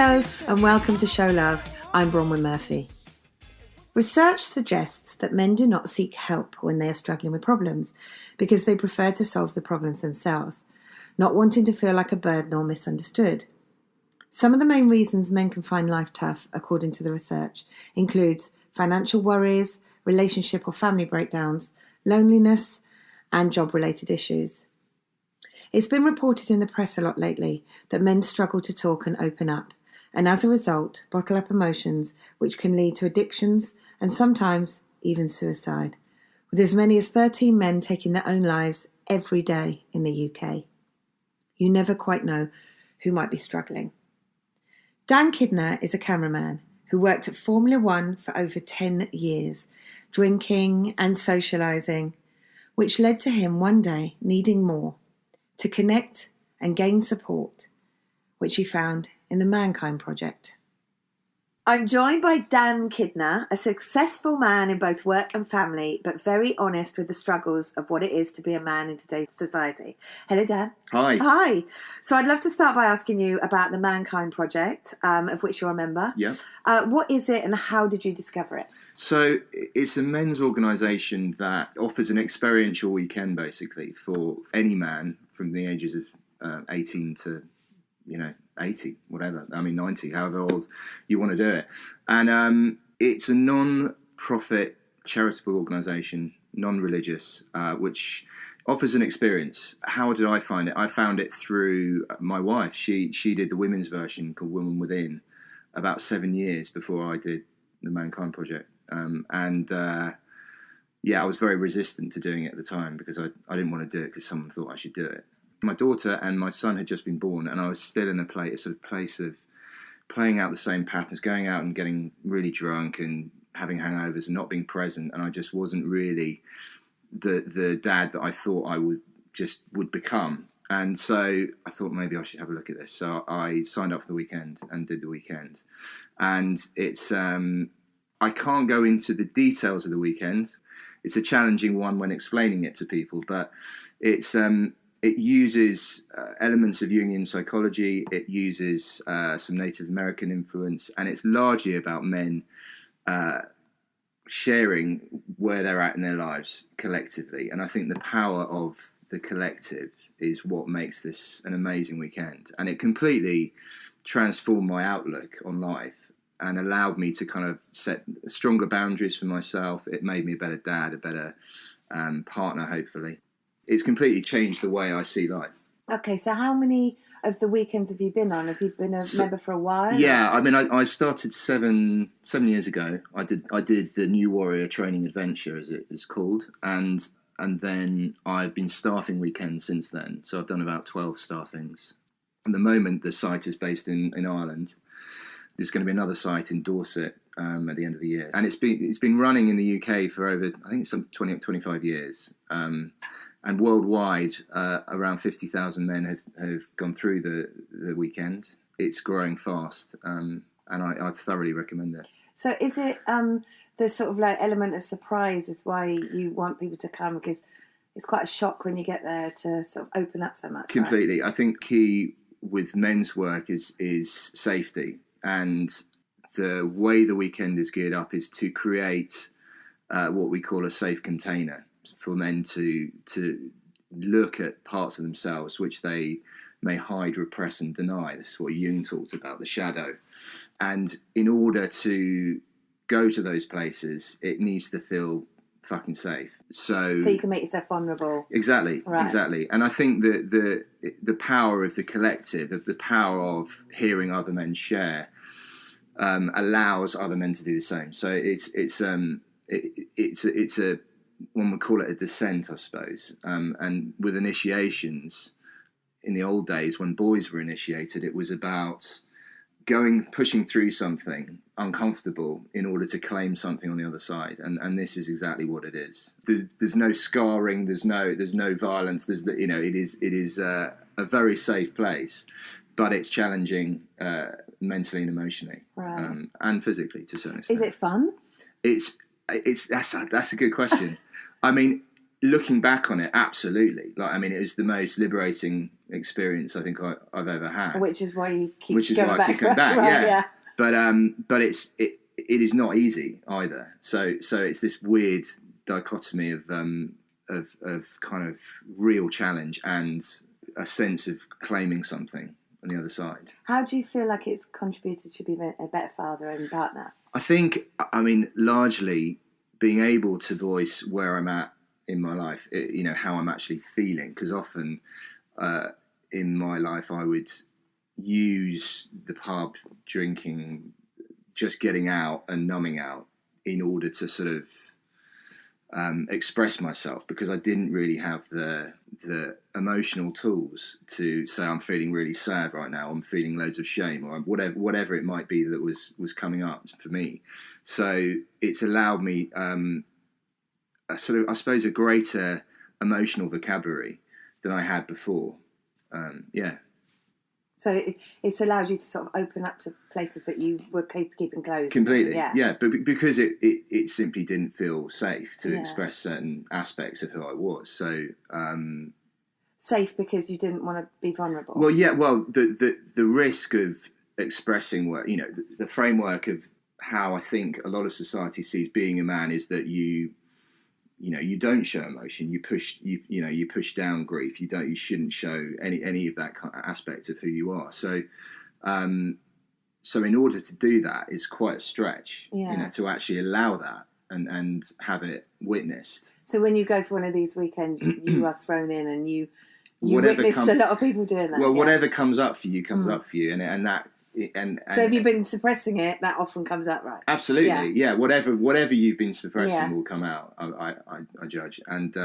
Hello and welcome to Show Love. I'm Bronwen Murphy. Research suggests that men do not seek help when they are struggling with problems because they prefer to solve the problems themselves, not wanting to feel like a burden or misunderstood. Some of the main reasons men can find life tough, according to the research, includes financial worries, relationship or family breakdowns, loneliness, and job-related issues. It's been reported in the press a lot lately that men struggle to talk and open up, and as a result, bottle up emotions, which can lead to addictions and sometimes even suicide, with as many as 13 men taking their own lives every day in the UK. You never quite know who might be struggling. Dan Kidner is a cameraman who worked at Formula One for over 10 years, drinking and socialising, which led to him one day needing more, to connect and gain support, which he found in the Mankind Project. I'm joined by Dan Kidner, a successful man in both work and family, but very honest with the struggles of what it is to be a man in today's society. Hello, Dan. Hi. Hi. So I'd love to start by asking you about the Mankind Project, of which you're a member. Yeah. What is it and how did you discover it? So it's a men's organisation that offers an experiential weekend, basically, for any man from the ages of 18 to, 80, whatever. 90, however old you want to do it. And it's a non-profit charitable organisation, non-religious, which offers an experience. How did I find it? I found it through my wife. She did the women's version called Women Within about 7 years before I did the Mankind Project. I was very resistant to doing it at the time because I didn't want to do it because someone thought I should do it. My daughter and my son had just been born, and I was still in a place of playing out the same patterns, going out and getting really drunk and having hangovers and not being present. And I just wasn't really the dad that I thought I would become. And so I thought maybe I should have a look at this. So I signed up for the weekend and did the weekend. And it's I can't go into the details of the weekend. It's a challenging one when explaining it to people, but it uses elements of Jungian psychology. It uses some Native American influence, and it's largely about men sharing where they're at in their lives collectively. And I think the power of the collective is what makes this an amazing weekend. And it completely transformed my outlook on life and allowed me to kind of set stronger boundaries for myself. It made me a better dad, a better partner, hopefully. It's completely changed the way I see life. Okay, so how many of the weekends have you been on? Have you been a member for a while? Yeah, I started seven years ago. I did the New Warrior Training Adventure, as it is called, and then I've been staffing weekends since then. So I've done about 12 staffings. At the moment, the site is based in Ireland. There's going to be another site in Dorset at the end of the year, and it's been running in the UK for over, I think it's some 25 years. And worldwide, around 50,000 men have gone through the weekend. It's growing fast, and I thoroughly recommend it. So is it the sort of like element of surprise is why you want people to come? Because it's quite a shock when you get there to sort of open up so much. Completely. Right? I think key with men's work is safety. And the way the weekend is geared up is to create what we call a safe container for men to look at parts of themselves which they may hide, repress and deny. This is what Jung talks about, the shadow. And in order to go to those places, it needs to feel fucking safe. So you can make yourself vulnerable. Exactly, right. Exactly. And I think that the power of the collective, of the power of hearing other men share, allows other men to do the same. So it's a one would call it a descent, I suppose. And with initiations, in the old days when boys were initiated, it was about pushing through something uncomfortable in order to claim something on the other side. And this is exactly what it is. There's no scarring, there's no violence. It is a very safe place, but it's challenging mentally and emotionally, right. And physically to a certain extent. Is it fun? That's a good question. I mean, looking back on it, absolutely. Like, I mean, it was the most liberating experience I think I've ever had. Which is why you keep Which is going why back. I keep going back. Right, yeah. But it is not easy either. So it's this weird dichotomy of kind of real challenge and a sense of claiming something on the other side. How do you feel like it's contributed to being a better father and partner? I think, I mean, largely being able to voice where I'm at in my life, how I'm actually feeling, because often in my life I would use the pub, drinking, just getting out and numbing out in order to sort of express myself, because I didn't really have the emotional tools to say I'm feeling really sad right now, I'm feeling loads of shame, or whatever it might be that was coming up for me. So it's allowed me I suppose a greater emotional vocabulary than I had before. So it's allowed you to sort of open up to places that you were keeping closed. Completely, yeah. But because it simply didn't feel safe to express certain aspects of who I was. So safe because you didn't want to be vulnerable. Well, yeah. Well, the risk of expressing what the framework of how I think a lot of society sees being a man is that you don't show emotion. You push down grief. You shouldn't show any of that kind of aspect of who you are. So, so in order to do that is quite a stretch. To actually allow that and have it witnessed. So when you go for one of these weekends, you are thrown in, and you witness a lot of people doing that. Well, whatever comes up for you comes up for you, and that. So if you've been suppressing it, that often comes out, right? Absolutely, yeah. Whatever you've been suppressing will come out. I judge, and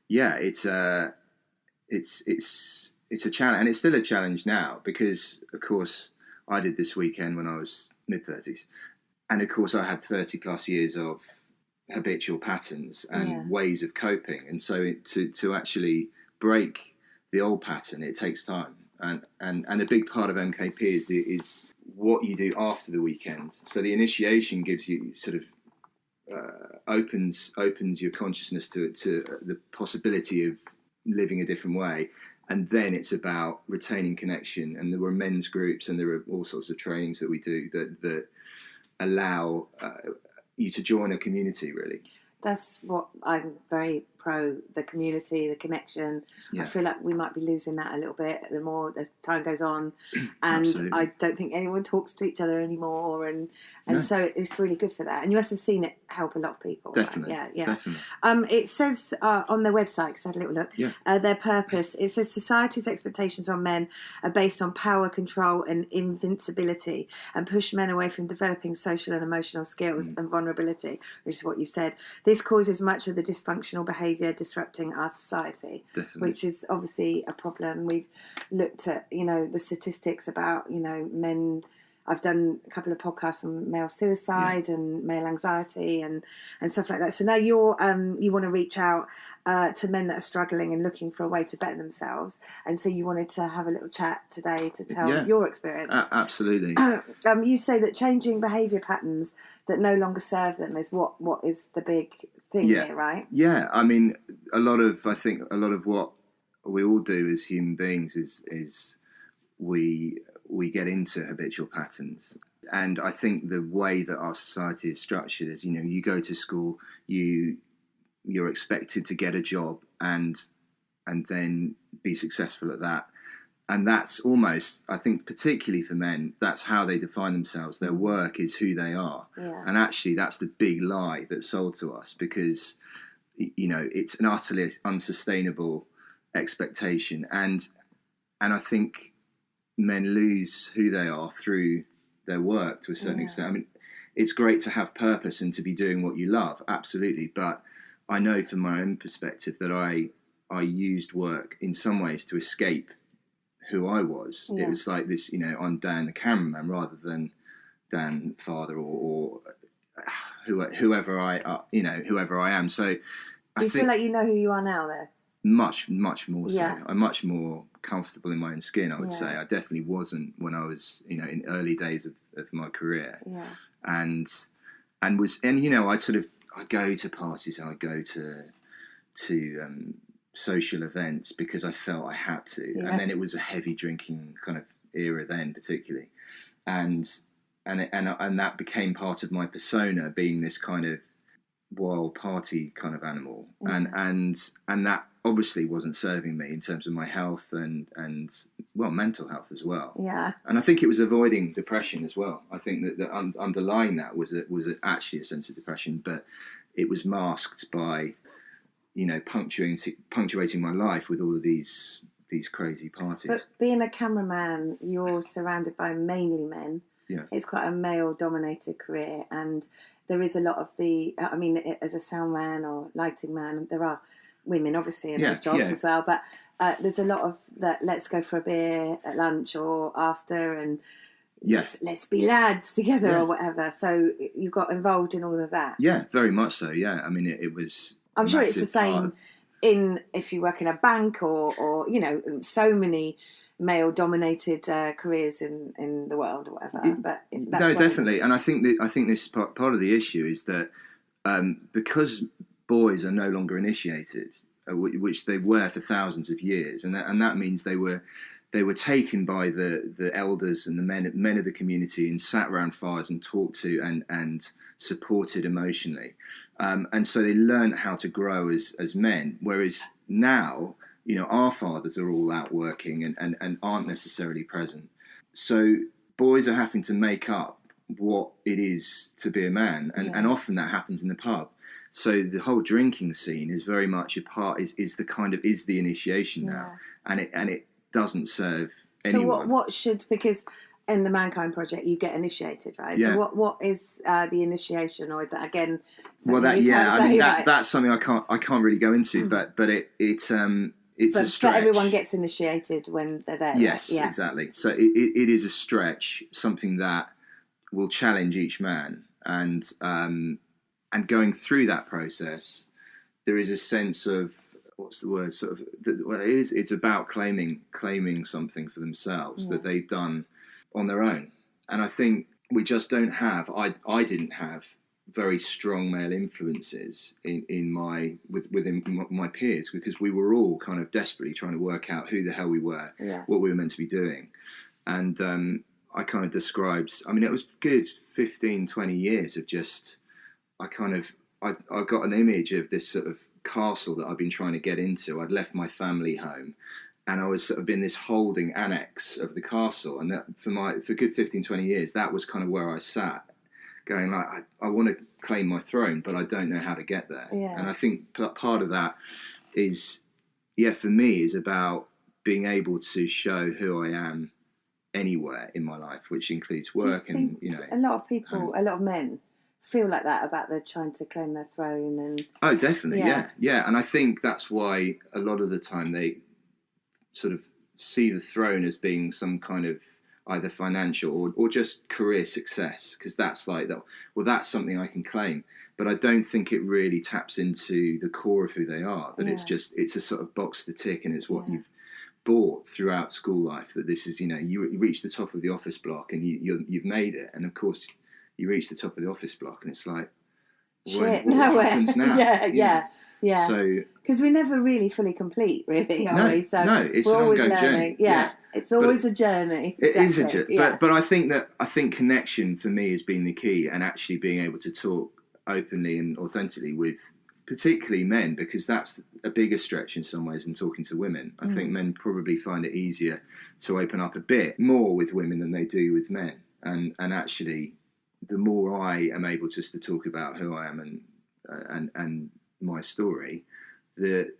it's a challenge, and it's still a challenge now, because of course I did this weekend when I was mid-30s, and of course I had 30 plus years of habitual patterns and ways of coping, and so to actually break the old pattern, it takes time. And a big part of MKP is what you do after the weekend. So the initiation gives you sort of opens your consciousness to the possibility of living a different way, and then it's about retaining connection. And there were men's groups, and there are all sorts of trainings that we do that allow you to join a community. Really, that's what I'm very pro, the community, the connection. I feel like we might be losing that a little bit the more as time goes on, and absolutely. I don't think anyone talks to each other anymore, and so it's really good for that. And you must have seen it help a lot of people. Definitely, right? Yeah. Definitely. It says on their website, because I had a little look, their purpose, it says society's expectations on men are based on power, control and invincibility, and push men away from developing social and emotional skills and vulnerability, which is what you said. This causes much of the dysfunctional behaviour disrupting our society. Definitely. Which is obviously a problem. We've looked at the statistics about men. I've done a couple of podcasts on male suicide and male anxiety and stuff like that. So now you want to reach out to men that are struggling and looking for a way to better themselves, and so you wanted to have a little chat today to tell your experience. Absolutely. You say that changing behaviour patterns that no longer serve them is what is the big thing here, right? Yeah, I mean, I think a lot of what we all do as human beings is we get into habitual patterns. And I think the way that our society is structured is, you go to school, you're expected to get a job and then be successful at that. And that's almost, I think, particularly for men, that's how they define themselves. Their work is who they are. Yeah. And actually, that's the big lie that's sold to us, because, it's an utterly unsustainable expectation. And I think men lose who they are through their work to a certain extent. I mean, it's great to have purpose and to be doing what you love, absolutely. But I know from my own perspective that I used work in some ways to escape who I was. It was like this, I'm Dan the cameraman rather than Dan father or whoever I am. So do you feel like you know who you are now, though? Much more so. I'm much more comfortable in my own skin, I would say. I definitely wasn't when I was, in early days of my career. Yeah. And I'd go to parties, I'd go to social events because I felt I had to, and then it was a heavy drinking kind of era then, particularly, and that became part of my persona, being this kind of wild party kind of animal, and that obviously wasn't serving me in terms of my health and mental health as well. Yeah. And I think it was avoiding depression as well. I think that underlying that was actually a sense of depression, but it was masked by, punctuating my life with all of these crazy parties. But being a cameraman, you're surrounded by mainly men. Yeah. It's quite a male-dominated career, and there is a lot of as a sound man or lighting man, there are women obviously in those jobs as well, but there's a lot of that, let's go for a beer at lunch or after, and let's be lads together or whatever. So you got involved in all of that. Yeah, very much so, yeah. I mean, it was... I'm sure it's the same if you work in a bank or so many male-dominated careers in the world or whatever. But that's definitely. And I think this part of the issue is that because boys are no longer initiated, which they were for thousands of years, and that means they were taken by the elders and the men of the community and sat around fires and talked to and supported emotionally, and so they learned how to grow as men. Whereas now, our fathers are all out working and aren't necessarily present. So boys are having to make up what it is to be a man, and often that happens in the pub. So the whole drinking scene is very much is the initiation now, and it doesn't serve anyone. So what should, because in the Mankind Project you get initiated, right? Yeah. So what is the initiation, or is that again? That's something I can't really go into, but it's a stretch. But everyone gets initiated when they're there. Yes, right? Exactly. So it is a stretch, something that will challenge each man, and going through that process, there is a sense of, what's the word? It's about claiming something for themselves that they've done on their own. And I think we just don't have. I didn't have very strong male influences within my peers, because we were all kind of desperately trying to work out who the hell we were, what we were meant to be doing, and I kind of described. I mean, it was good 15, 20 years of just. I got an image of this sort of castle that I've been trying to get into. I'd left my family home, and I was sort of in this holding annex of the castle. And that for good 15, 20 years, that was kind of where I sat, going like, I want to claim my throne, but I don't know how to get there. Yeah. And I think part of that is, for me, is about being able to show who I am anywhere in my life, which includes work. And a lot of people, a lot of men feel like that about they're trying to claim their throne. And oh, definitely, yeah. And I think that's why a lot of the time they sort of see the throne as being some kind of either financial or just career success, because that's like that. Well, that's something I can claim, but I don't think it really taps into the core of who they are. That it's a sort of box to tick, and it's what you've bought throughout school life. That this is, you reach the top of the office block and you've made it, and of course. You reach the top of the office block, and it's like, what happens now? Yeah. So because we're never really fully complete, really, are we? So no, it's we're an always ongoing learning. journey. It's always a journey. It is a journey. But I think connection for me has been the key, and actually being able to talk openly and authentically with particularly men, because that's a bigger stretch in some ways than talking to women. I think men probably find it easier to open up a bit more with women than they do with men, and actually. The more I am able just to talk about who I am and my story, the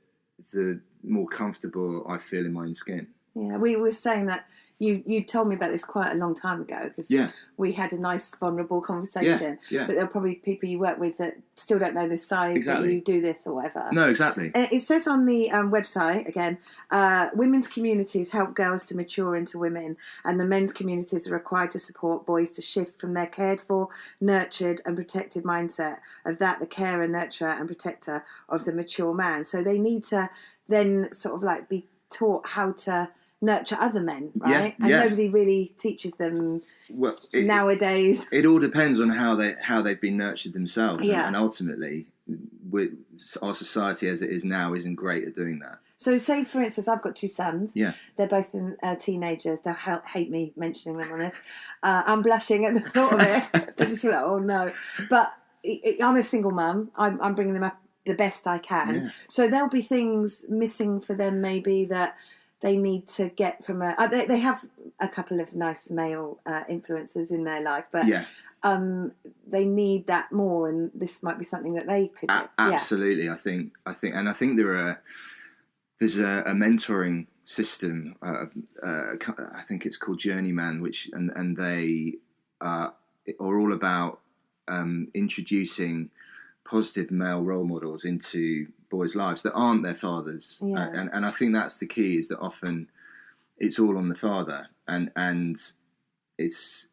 more comfortable I feel in my own skin. Yeah, we were saying that you told me about this quite a long time ago, because we had a nice vulnerable conversation. But there are probably people you work with that still don't know this side, that you do this or whatever. No, exactly. And it says on the website, again, women's communities help girls to mature into women, and the men's communities are required to support boys to shift from their cared for, nurtured and protected mindset of the carer, nurturer and protector of the mature man. So they need to then sort of like be taught how to nurture other men, right? And nobody really teaches them nowadays. It all depends on how they've been nurtured themselves, and ultimately our society as it is now isn't great at doing that. So say, for instance, I've got two sons. Yeah. They're both teenagers. They'll hate me mentioning them on it. I'm blushing at the thought of it. They just feel like, oh no. But I'm a single mum. I'm bringing them up the best I can. Yeah. So there'll be things missing for them maybe that they need to get from they have a couple of nice male influences in their life, but they need that more, and this might be something that they could do. Absolutely. I think there's a mentoring system. I think it's called Journeyman, which and they are all about introducing positive male role models into boys' lives that aren't their fathers. And I think that's the key, is that often it's all on the father, and it's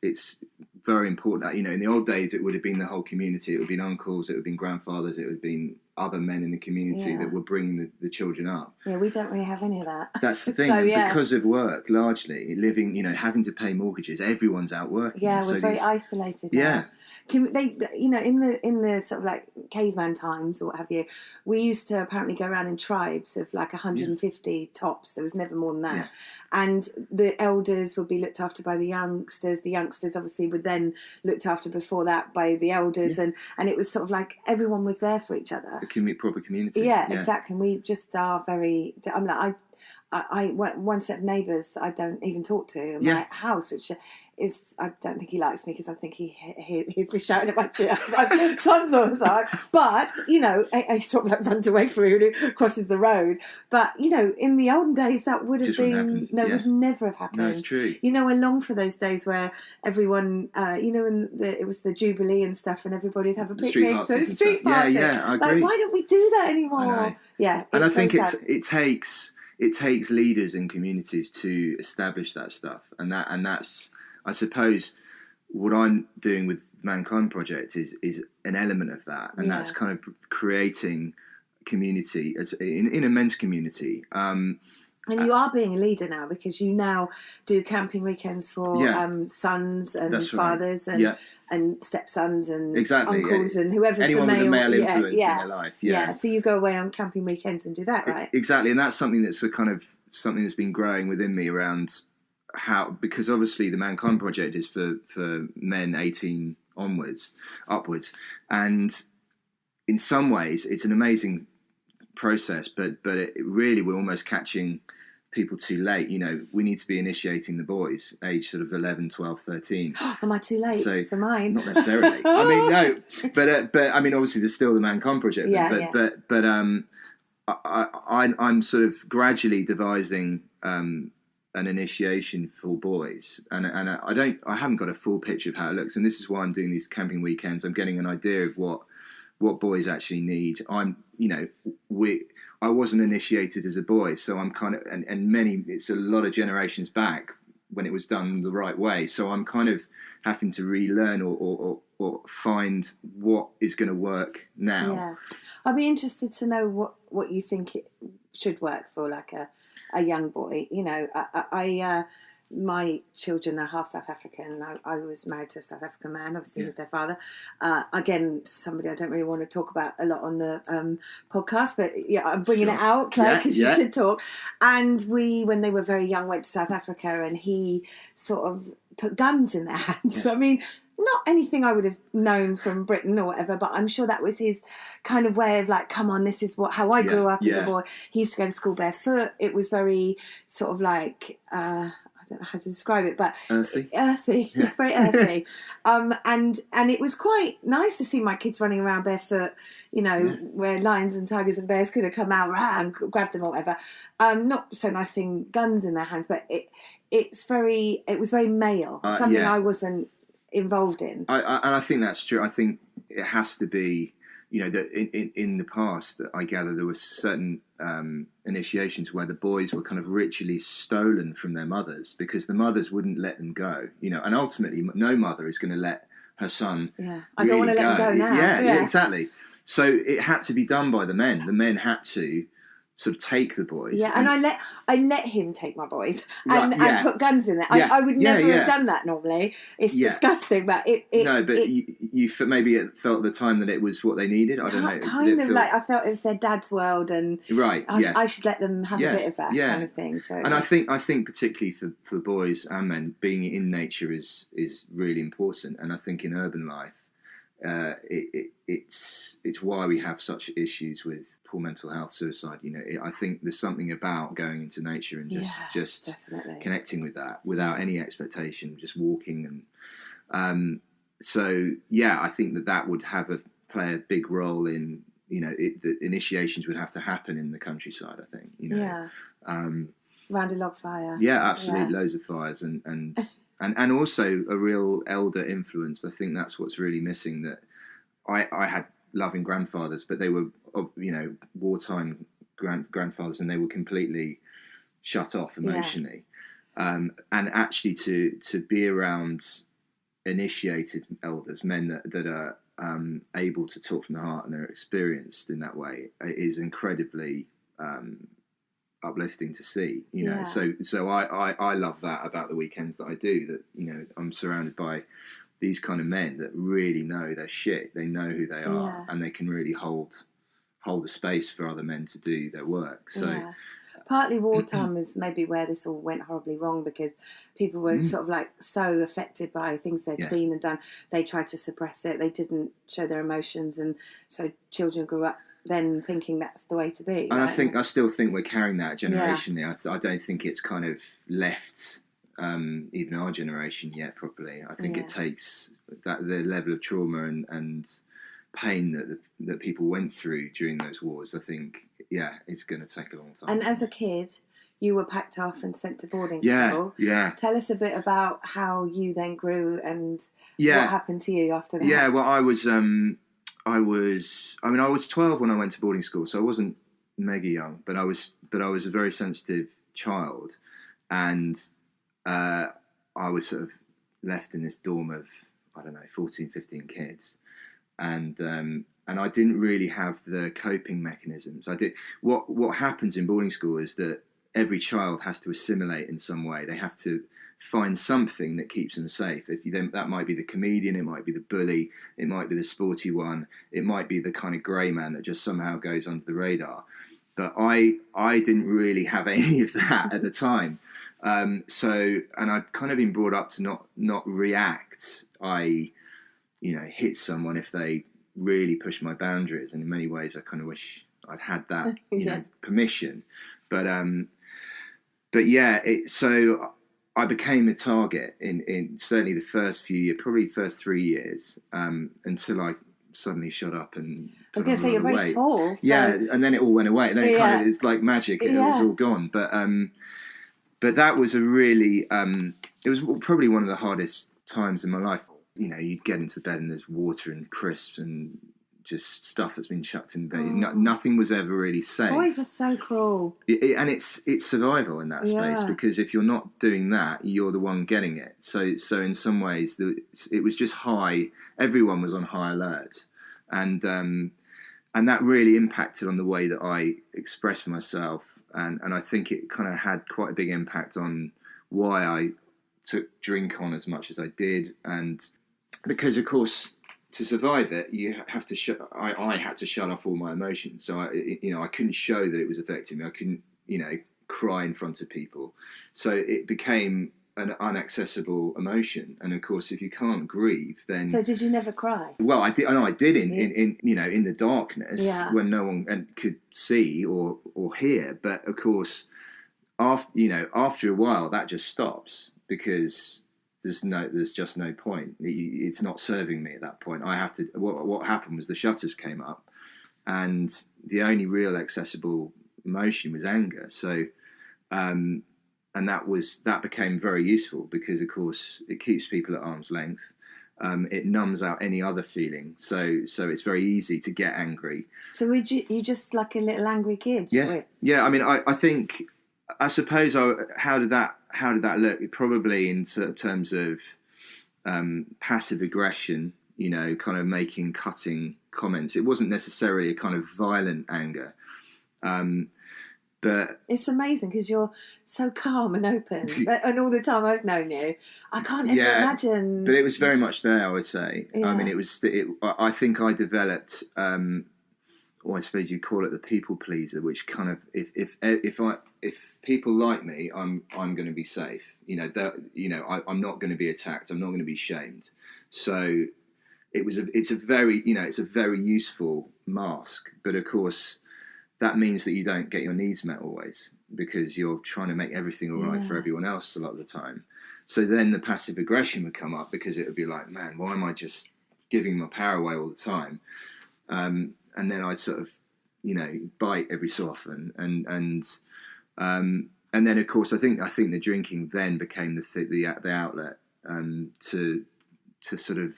very important. You know, in the old days it would have been the whole community. It would have been uncles, it would have been grandfathers, it would have been other men in the community that were bringing the children up. Yeah, we don't really have any of that. That's the thing. So, because of work, largely living, having to pay mortgages, everyone's out working. Yeah, we're very isolated now. Yeah. They, in the sort of like caveman times or what have you, we used to apparently go around in tribes of like 150 tops. There was never more than that. Yeah. And the elders would be looked after by the youngsters. The youngsters obviously were then looked after before that by the elders, and it was sort of like everyone was there for each other. Proper community. Yeah, exactly. And we just are very. I'm like I one set of neighbours I don't even talk to in my house, which is, I don't think he likes me because I think he hears me shouting at my sons all the time. But he sort of like runs away from me when he crosses the road. But in the olden days that would have been would never have happened. No, it's true. I long for those days where everyone it was the Jubilee and stuff, and everybody'd have a picnic, street party. Yeah, I agree. Like, why don't we do that anymore? Yeah, and I think it takes leaders in communities to establish that stuff, and that's, I suppose, what I'm doing with Mankind Project is an element of that, and that's kind of creating community as in a men's community. And you are being a leader now, because you now do camping weekends for sons and fathers and stepsons and uncles and whoever's anyone the male, with a male influence in their life. Yeah. So you go away on camping weekends and do that, right? Exactly, and that's something that's something that's been growing within me around because obviously the Mankind Project is for men 18 upwards, and in some ways it's an amazing process, but it really, we're almost catching people too late. We need to be initiating the boys age sort of 11, 12, 13. Am I too late for mine? Not necessarily. I mean, no, but I mean, obviously there's still the Mankind Project, but I'm sort of gradually devising an initiation for boys, and I haven't got a full picture of how it looks, and this is why I'm doing these camping weekends. I'm getting an idea of what boys actually need. I wasn't initiated as a boy, so I'm kind of, and it's a lot of generations back when it was done the right way. So I'm kind of having to relearn or find what is going to work now. Yeah, I'd be interested to know what you think it should work for, like a young boy. My children are half South African. I was married to a South African man. Obviously, he's their father. Again, somebody I don't really want to talk about a lot on the podcast, but I'm bringing it out, Claire, because you should talk. And we, when they were very young, went to South Africa, and he sort of put guns in their hands. I mean, not anything I would have known from Britain or whatever, but I'm sure that was his kind of way of like, come on, this is how I grew up as a boy. He used to go to school barefoot. It was very sort of like, I don't know how to describe it, but earthy, very earthy. And it was quite nice to see my kids running around barefoot, where lions and tigers and bears could have come out and grabbed them or whatever. Not so nice seeing guns in their hands, but it was very male, something I wasn't involved in. And I think that's true. I think it has to be, that in the past, I gather there were certain initiations where the boys were kind of ritually stolen from their mothers because the mothers wouldn't let them go, and ultimately no mother is going to let her son I don't want to let him go now. Yeah, exactly. So it had to be done by the men. The men had to sort of take the boys. Yeah, and I let him take my boys Right, and put guns in there. Yeah, I would never yeah. have done that normally. It's Yeah. disgusting, but you maybe it felt at the time that it was what they needed. I don't know. Kind of like I felt it was their dad's world, and right. I should let them have a bit of that kind of thing. So, and I think particularly for boys and men, being in nature is really important. And I think in urban life, it's why we have such issues with poor mental health, suicide. I think there's something about going into nature and just definitely connecting with that without any expectation, just walking. And so I think that would play a big role in the initiations would have to happen in the countryside. I think round a log fire. Yeah, absolutely, loads of fires and also a real elder influence. I think that's what's really missing. That I had loving grandfathers, but they were wartime grandfathers, and they were completely shut off emotionally. And actually to be around initiated elders, men that are able to talk from the heart and are experienced in that way, is incredibly uplifting to see. So I love that about the weekends that I do. That I'm surrounded by these kind of men that really know their shit. They know who they are, and they can really hold a space for other men to do their work. So partly wartime is maybe where this all went horribly wrong, because people were sort of like so affected by things they'd seen and done. They tried to suppress it. They didn't show their emotions, and so children grew up then thinking that's the way to be. And I still think we're carrying that generationally. I don't think it's kind of left even our generation yet properly. I think it takes the level of trauma and pain that people went through during those wars. I think it's going to take a long time. And as a kid, you were packed off and sent to boarding school. Yeah. Tell us a bit about how you then grew and what happened to you after that. Yeah, well, I was 12 when I went to boarding school, so I wasn't mega young, but I was a very sensitive child, and I was sort of left in this dorm of 14, 15 kids, and I didn't really have the coping mechanisms. What happens in boarding school is that every child has to assimilate in some way. They have to find something that keeps them safe. That might be the comedian, it might be the bully, it might be the sporty one, it might be the kind of grey man that just somehow goes under the radar. But I didn't really have any of that at the time. And I'd kind of been brought up to not react. I hit someone if they really pushed my boundaries, and in many ways I kind of wish I'd had that permission. So I became a target in certainly the first few years, probably first 3 years, until I suddenly shut up and I was going to say you're very tall. So... Yeah, and then it all went away. And then it's like magic. It was all gone. But that was a really it was probably one of the hardest times in my life. You'd get into bed and there's water and crisps and just stuff that's been chucked in bed. Nothing was ever really safe. Boys are so cruel. And it's survival in that space, because if you're not doing that, you're the one getting it. So in some ways, it was just high. Everyone was on high alert, and that really impacted on the way that I expressed myself. And I think it kind of had quite a big impact on why I took drink on as much as I did, and because of course, to survive it, you have to I had to shut off all my emotions. So I couldn't show that it was affecting me. I couldn't, cry in front of people. So it became an inaccessible emotion. And of course, if you can't grieve, then. So did you never cry? Well, I did. I know I did in the darkness when no one could see or hear. But of course, after a while, that just stops, because there's just no point. It's not serving me at that point. I have to. What happened was the shutters came up, and the only real accessible emotion was anger. So, and that became very useful, because of course it keeps people at arm's length. It numbs out any other feeling. So it's very easy to get angry. So were you just like a little angry kid? Yeah. I mean, I think. I suppose. How did that look? Probably in terms of passive aggression, kind of making cutting comments. It wasn't necessarily a kind of violent anger, But it's amazing because you're so calm and open, and all the time I've known you, I can't ever imagine. But it was very much there, I would say. Yeah. I mean, I think I developed, or I suppose you call it the people pleaser, which kind of if people like me, I'm going to be safe. I'm not going to be attacked. I'm not going to be shamed. So it's a very useful mask. But of course, that means that you don't get your needs met always, because you're trying to make everything all right for everyone else a lot of the time. So then the passive aggression would come up, because it would be like, man, why am I just giving my power away all the time? And then I'd sort of, bite every so often, and then of course I think the drinking then became the outlet to sort of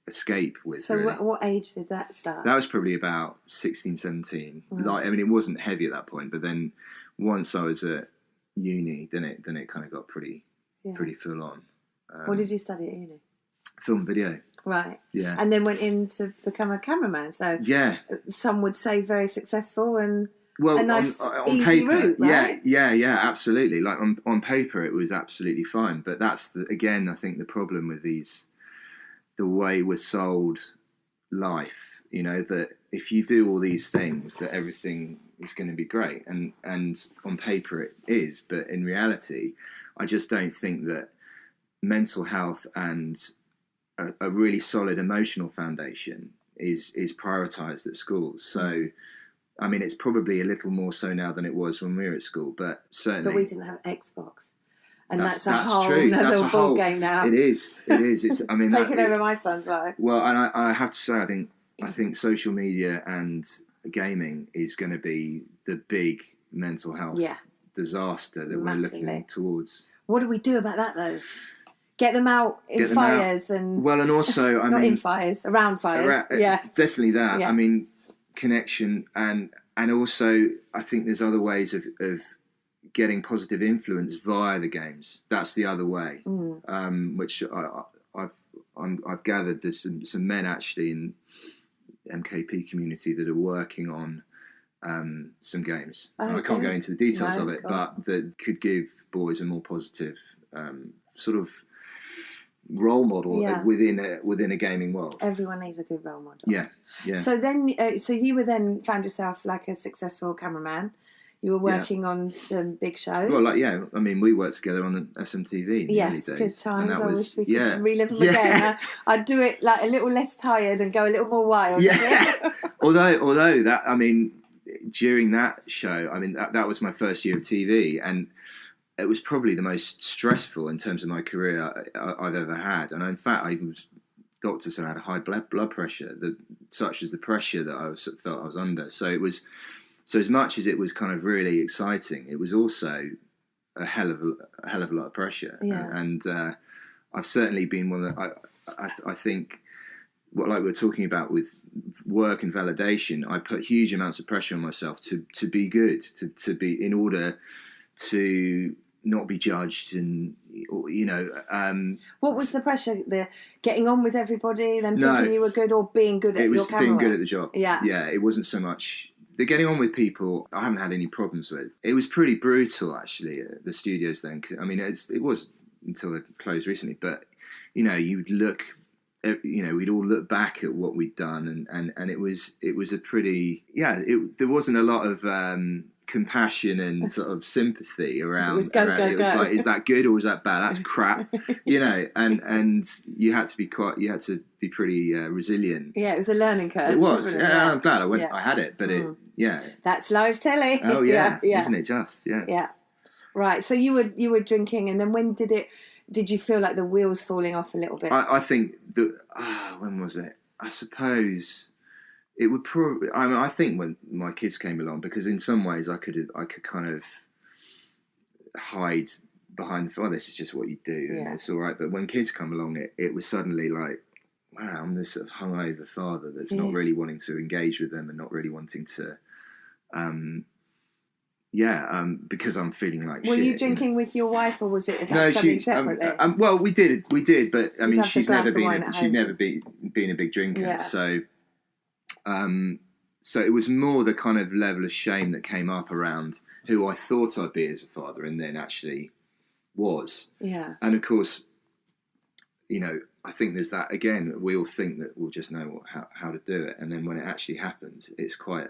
escape with. So really. what age did that start? That was probably about 16, 17. It wasn't heavy at that point, but then once I was at uni, then it kind of got pretty full on. What did you study at uni? Film and video. Right. Yeah. And then went in to become a cameraman. So some would say very successful and a nice on easy paper, route, right? Yeah, absolutely. Like on paper, it was absolutely fine. But that's again, I think the problem with the way we're sold life, that if you do all these things, that everything is going to be great. And on paper it is, but in reality, I just don't think that mental health and a really solid emotional foundation is prioritized at schools. So, I mean, it's probably a little more so now than it was when we were at school, but certainly. But we didn't have Xbox. And that's a whole other ball game now. It is. It's, I mean, taking over my son's life. Well, and I have to say, I think social media and gaming is going to be the big mental health disaster that we're looking towards. What do we do about that, though? Get them out in fires and... Well, and also, not in fires, around fires. Definitely that. Yeah. I mean, connection and also, I think there's other ways of getting positive influence via the games. That's the other way, which I've gathered there's some men actually in MKP community that are working on some games. I can't go into the details of it, but that could give boys a more positive sort of role model within a gaming world. Everyone needs a good role model. Yeah. So then, so you found yourself like a successful cameraman. You were working on some big shows. Well, I mean, we worked together on the SMTV in the early days. Good times. I wish we could relive them again. I'd do it like a little less tired and go a little more wild. Yeah. although that, I mean, during that show, I mean, that was my first year of TV, and it was probably the most stressful in terms of my career I've ever had. And in fact, doctors said I had a high blood pressure, such as the pressure that I felt I was under. So it was. So as much as it was kind of really exciting, it was also a hell of a lot of pressure. Yeah. And I've certainly been one that I think, like we're talking about with work and validation, I put huge amounts of pressure on myself to be good, to be, in order to not be judged and, what was the pressure? The getting on with everybody, then thinking you were good, or being good at your camera? It was being good at the job. Yeah. Yeah, it wasn't so much... The getting on with people, I haven't had any problems with. It was pretty brutal, actually, at the studios then. 'Cause, I mean, it was until they closed recently. But, you'd look... we'd all look back at what we'd done, and it was a pretty... Yeah, there wasn't a lot of... compassion and sort of sympathy around. It was go. Like, is that good or was that bad? That's crap, And you had to be pretty resilient. Yeah, it was a learning curve. It was. Yeah, I'm glad I had it, but that's live telly. Oh yeah, isn't it just? Yeah. Yeah. Right. So you were drinking, and then when did you feel like the wheels falling off a little bit? I think that when was it? I suppose. It would probably. I mean, I think when my kids came along, because in some ways I could kind of hide behind the. Oh, this is just what you do, and it's all right. But when kids come along, it was suddenly like, wow, I'm this sort of hungover father that's not really wanting to engage with them and not really wanting to. Because I'm feeling like. Were you drinking with your wife, or was it something separately? Well, we did, but I mean, she's never been a big drinker, so it was more the kind of level of shame that came up around who I thought I'd be as a father and then actually was. Yeah. And of course, you know, I think there's that again. We all think that we'll just know how to do it, and then when it actually happens, it's quite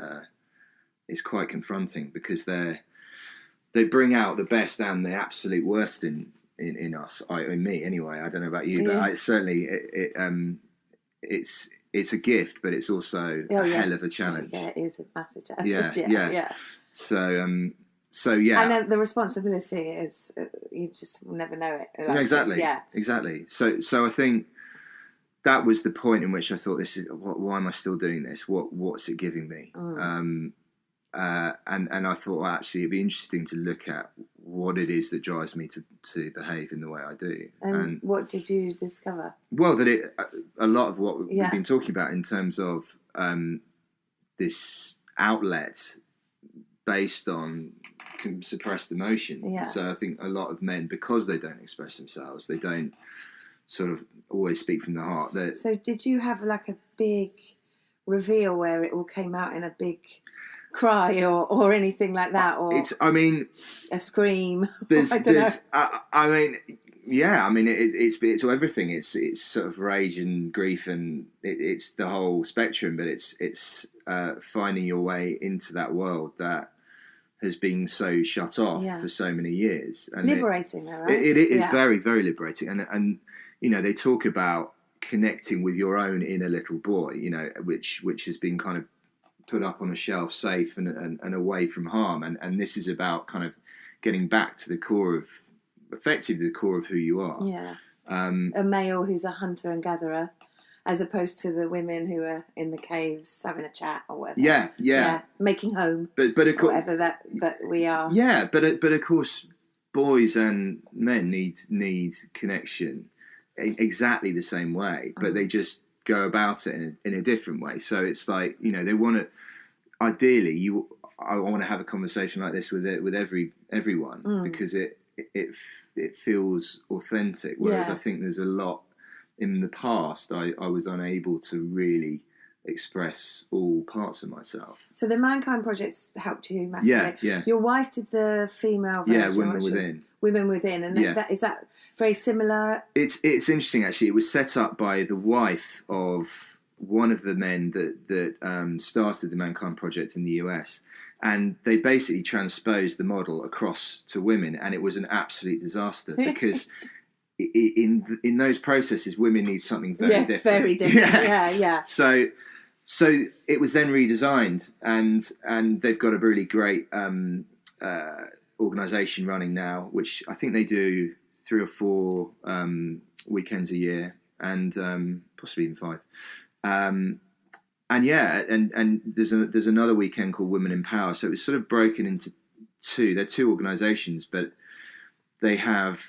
confronting because they bring out the best and the absolute worst in us. In me anyway. I don't know about you, but certainly it's a gift, but it's also a hell of a challenge. Yeah, it is a massive challenge. Yeah. So yeah, and then the responsibility is you just will never know it. Like, exactly. So I think that was the point in which I thought, this is why am I still doing this? What's it giving me? And I thought, well, actually it'd be interesting to look at what it is that drives me to behave in the way I do. And what did you discover? Well, that a lot of what we've been talking about in terms of this outlet based on suppressed emotion. So I think a lot of men, because they don't express themselves, they don't sort of always speak from the heart. So did you have like a big reveal where it all came out in a big cry or anything like that, or a scream? It's everything. It's sort of rage and grief, and it's the whole spectrum. But it's finding your way into that world that has been so shut off for so many years. And liberating, though, right? It is very, very liberating. And you know, they talk about connecting with your own inner little boy, you know, which has been kind of put up on a shelf, safe and away from harm. And this is about kind of getting back to the core of who you are. Yeah. A male who's a hunter and gatherer, as opposed to the women who are in the caves having a chat or whatever. Yeah. Making home. But of course, whatever that we are. Yeah, but of course, boys and men need connection exactly the same way, but they just go about it in a different way. So it's like, you know, they want to. Ideally, I want to have a conversation like this with everyone because it feels authentic. Whereas I think there's a lot in the past I was unable to really express all parts of myself. So the Mankind Project's helped you massively. Yeah. Your wife did the female version. Yeah, Women Within, and is that very similar? It's interesting actually. It was set up by the wife of one of the men that started the Mankind Project in the US, and they basically transposed the model across to women, and it was an absolute disaster because in those processes, women need something very different. Very different. Yeah. So it was then redesigned, and they've got a really great organisation running now, which I think they do 3 or 4 weekends a year, and possibly even 5. And there's another weekend called Women in Power. So it's sort of broken into 2. They're 2 organisations, but they have.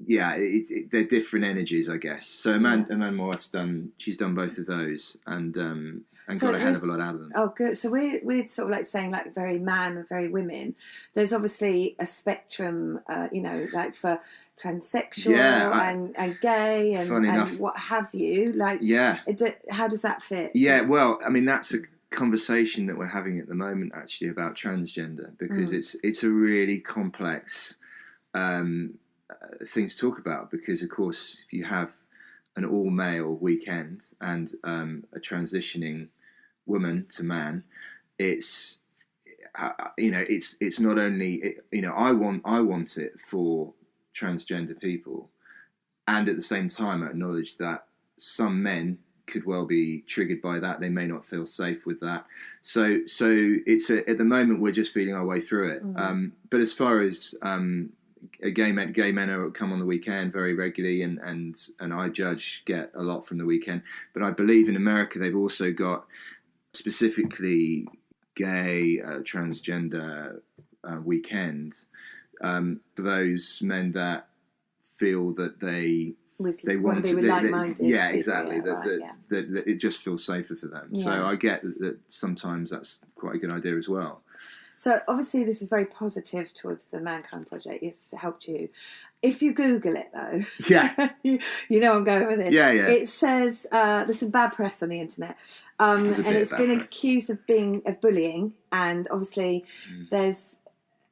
They're different energies, I guess. So Amanda, my wife's she's done both of those, and got a hell of a lot out of them. Oh, good. So we're sort of like saying like very man and very women. There's obviously a spectrum, like for transsexual and gay and what have you. Like, how does that fit? Yeah, well, I mean, that's a conversation that we're having at the moment actually about transgender, because it's a really complex thing to talk about, because of course if you have an all-male weekend and a transitioning woman to man, it's not only I want it for transgender people, and at the same time I acknowledge that some men could well be triggered by that. They may not feel safe with that. So it's at the moment we're just feeling our way through it. But as far as gay men are come on the weekend very regularly, and I judge get a lot from the weekend. But I believe in America they've also got specifically gay transgender weekend for those men that feel that they want to be with like-minded people. Exactly. That it just feels safer for them. Yeah. So I get that sometimes that's quite a good idea as well. So obviously this is very positive towards the Mankind Project. It's helped you. If you Google it though, Yeah. you know I'm going with this. Yeah. It says there's some bad press on the internet, and it's been accused of bullying, and obviously there's,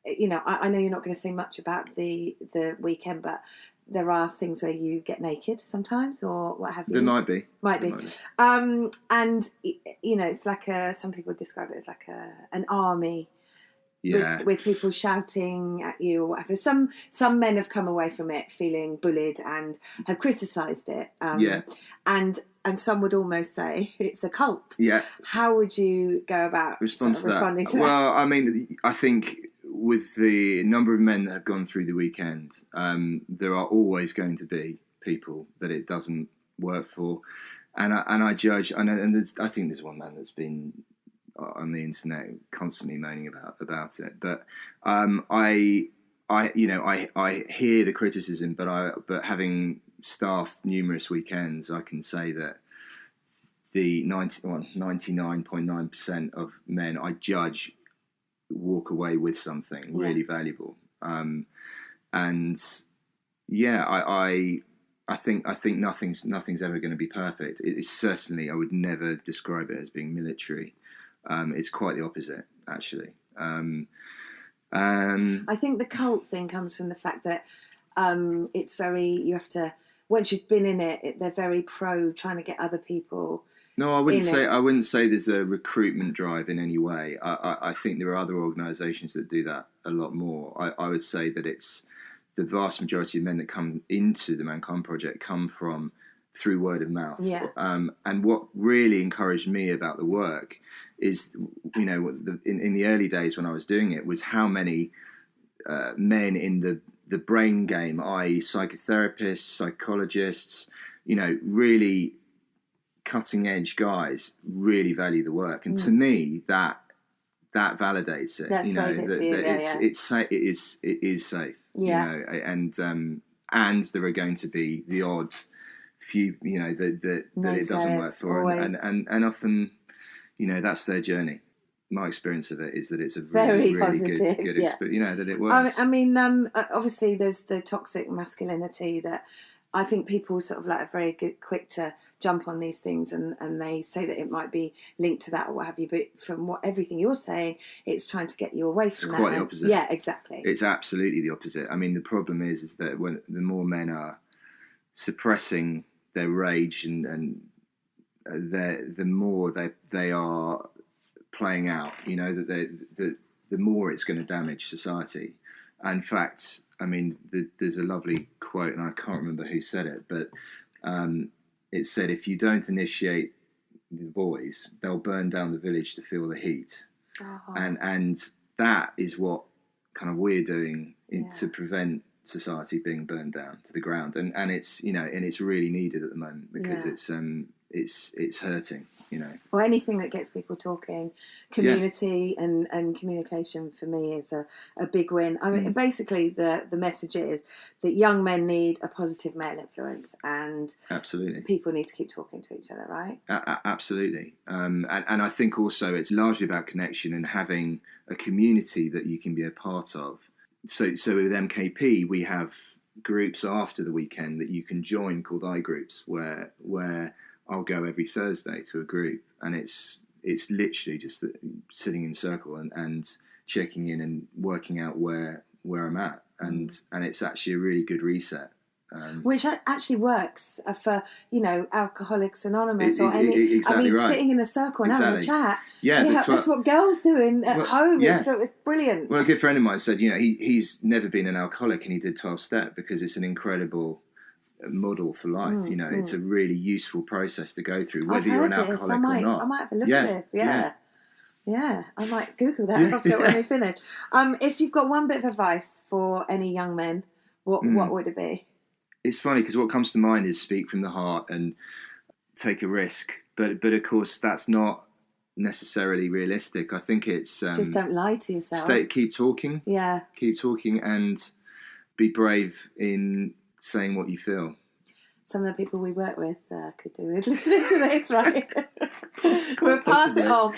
I know you're not going to say much about the weekend, but there are things where you get naked sometimes, or what have you. There might be. And it's like some people describe it as like an army. Yeah. With people shouting at you or whatever. Some men have come away from it feeling bullied and have criticised it. And some would almost say it's a cult. Yeah. How would you go about responding to that? Well, I mean, I think with the number of men that have gone through the weekend, there are always going to be people that it doesn't work for. And I judge, and I think there's one man that's been on the internet constantly moaning about it, but I hear the criticism, but having staffed numerous weekends, I can say that the 99.9% of men I judge walk away with something really valuable, and I think nothing's ever going to be perfect. It is certainly, I would never describe it as being military. It's quite the opposite, actually. I think the cult thing comes from the fact that it's very, you have to, once you've been in it, they're very pro trying to get other people. No, I wouldn't say there's a recruitment drive in any way. I think there are other organisations that do that a lot more. I would say that it's the vast majority of men that come into the Mankind Project come from through word of mouth. Yeah. And what really encouraged me about the work is, in the early days when I was doing it, was how many men in the brain game, i.e. psychotherapists, psychologists, really cutting edge guys really value the work. And to me, that validates it. That's it is safe. Yeah. And there are going to be the odd few, that it doesn't work for, and often, that's their journey. My experience of it is that it's a really good experience. That it works. I mean, obviously there's the toxic masculinity that I think people sort of like are very quick to jump on these things, and they say that it might be linked to that or what have you. But from everything you're saying, it's trying to get you away from that. It's quite the opposite. Yeah, exactly. It's absolutely the opposite. I mean, the problem is that when the more men are suppressing their rage and the more they are playing out, that the more it's going to damage society. In fact, I mean, there's a lovely quote, and I can't remember who said it, but it said, if you don't initiate the boys, they'll burn down the village to feel the heat. Oh. And that is what kind of we're doing to prevent society being burned down to the ground. And it's, and it's really needed at the moment because it's hurting, Well, anything that gets people talking, community and communication for me is a big win. I mean, basically the message is that young men need a positive male influence, and absolutely people need to keep talking to each other, right? Absolutely. And I think also it's largely about connection and having a community that you can be a part of. So with MKP, we have groups after the weekend that you can join called iGroups, where I'll go every Thursday to a group, and it's literally just sitting in a circle and checking in and working out where I'm at, and it's actually a really good reset. Which actually works for, Alcoholics Anonymous or any. Exactly right. Sitting in a circle and having a chat. Yeah, that's what girls do at home. Yeah. It's brilliant. Well, a good friend of mine said, he's never been an alcoholic, and he did 12-step because it's an incredible model for life. It's a really useful process to go through, whether you're an alcoholic or not. I might have a look at this. Yeah, I might Google that after when we finish. If you've got one bit of advice for any young men, what would it be? It's funny because what comes to mind is speak from the heart and take a risk, but of course that's not necessarily realistic. I think it's just don't lie to yourself. Keep talking. Yeah, keep talking and be brave in saying what you feel. some of the people we work with could do with listening to this, right? We'll pass it on.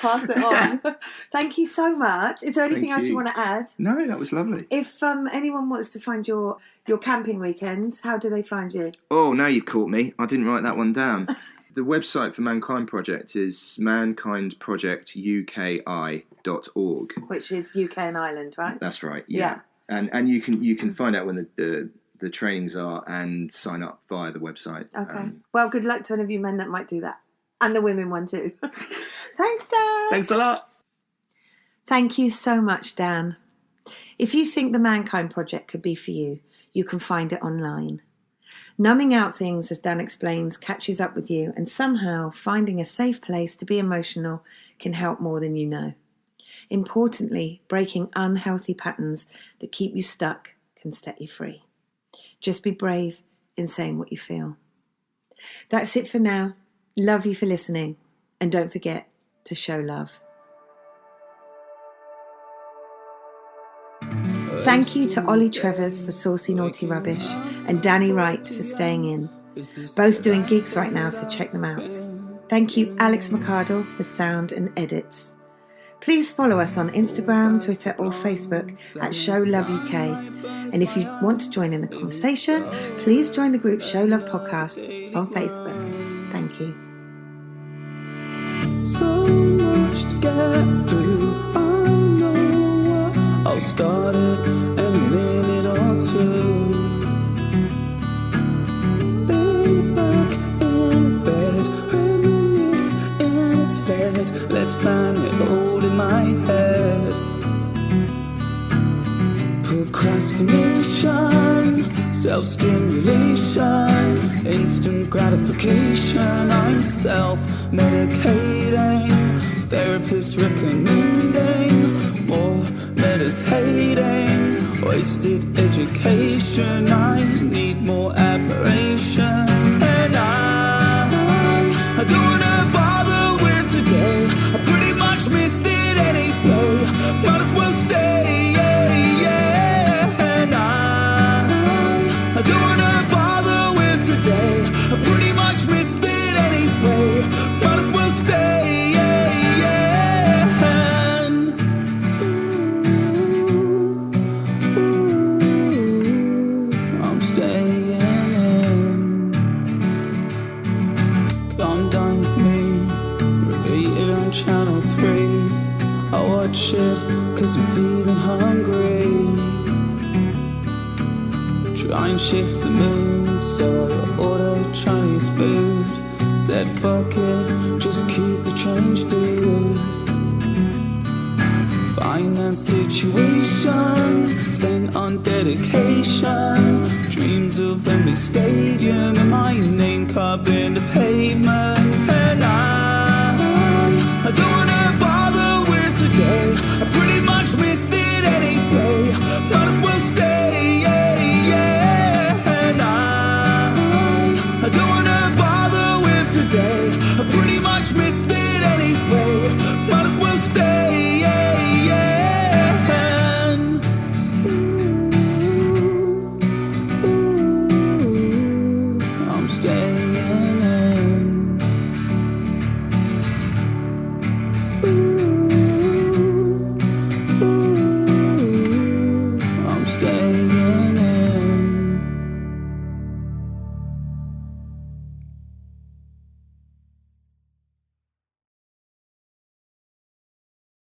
Thank you so much. Is there anything else you want to add? No, that was lovely. If anyone wants to find your camping weekends, how do they find you? Oh, now you've caught me. I didn't write that one down. The website for Mankind Project is mankindprojectuki.org. Which is UK and Ireland, right? That's right, yeah. And you can find out when the trainings are and sign up via the website. Okay. Well, good luck to any of you men that might do that. And the women one too. Thanks, Dan. Thanks a lot. Thank you so much, Dan. If you think the Mankind Project could be for you, you can find it online. Numbing out things, as Dan explains, catches up with you, and somehow finding a safe place to be emotional can help more than you know. Importantly, breaking unhealthy patterns that keep you stuck can set you free. Just be brave in saying what you feel. That's it for now. Love you for listening, and don't forget to show love. Thank you to Ollie Trevors for Saucy Naughty Rubbish and Danny Wright for staying in. Both doing gigs right now, so check them out. Thank you Alex McArdle for sound and edits. Please follow us on Instagram, Twitter or Facebook at Show Love UK. And if you want to join in the conversation, please join the group Show Love Podcast on Facebook. Thank you. So much to get through. I know what I'll start it in a minute or two. Lay back in bed, reminisce instead. Let's plan it all in my head. Procrastination, self-stimulation, instant gratification. I'm self-medicating, therapists recommending more meditating, wasted education. I need more admiration, and I don't wanna bother with today. I pretty much missed it anyway. Might as well stay, and I don't wanna bother with today. I pretty much missed it anyway. Might as well stay, and I'm staying in. Come down with me, repeat it on channel 3. I watch it cause I'm feeling hungry. Try and shift the mood, so I order Chinese food. Said fuck it, just keep the change, dude. Finance situation, spent on dedication. Dreams of Wembley Stadium and my name carved in the pavement.